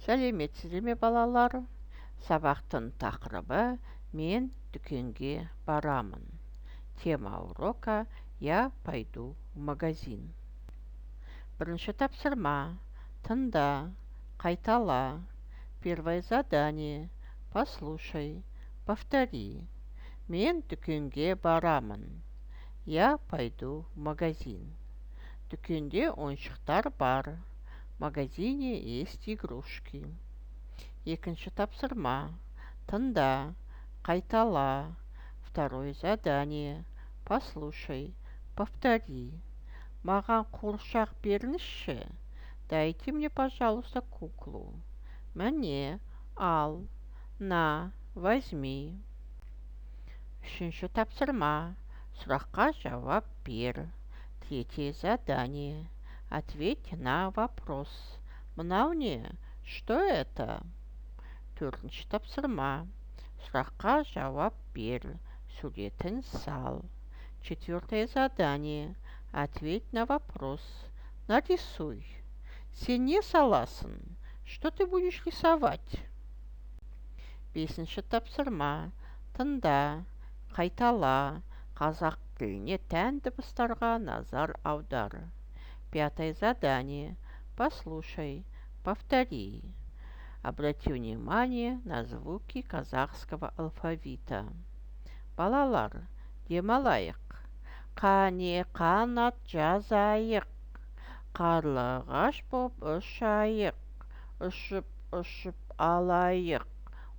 Сәлеметсіздер ме балалар? Сабақтың тақырыбы «Мен дүкенге барамын». Тема урока «Я пойду в магазин». Бірінші тапсырма. Тыңда, қайтала. Первое задание. Послушай, повтори. Мен дүкенге барамын. Я пойду в магазин. Дүкенде ойыншықтар бар. В магазине есть игрушки. Екінші тапсырма. Тыңда, қайтала. Второе задание. Послушай, повтори. Маған қуыршақ беріңізші. Дайте мне, пожалуйста, куклу. Міне, ал, на, возьми. Үшінші тапсырма. Сұраққа жауап бер. Третье задание. Ответь на вопрос. Мынау не? Что это? Төртінші тапсырма. Сұраққа жауап бер. Суретін сал. Четвертое задание. Ответь на вопрос. Нарисуй. Сен не саласың? Что ты будешь рисовать? Бесінші тапсырма. Тыңда, қайтала. Қазақ тіліне тән дыбыстарға назар аудар. Пятое задание. Послушай, повтори. Обрати внимание на звуки казахского алфавита. Балалар, демалайық. Қане қанат жазайық. Қарлығаш боп ұшайық. Ұшып алайық.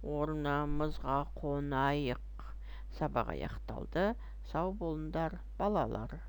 Орнымызға қонайық. Сабақ аяқталды. Сау болыңдар, балалар.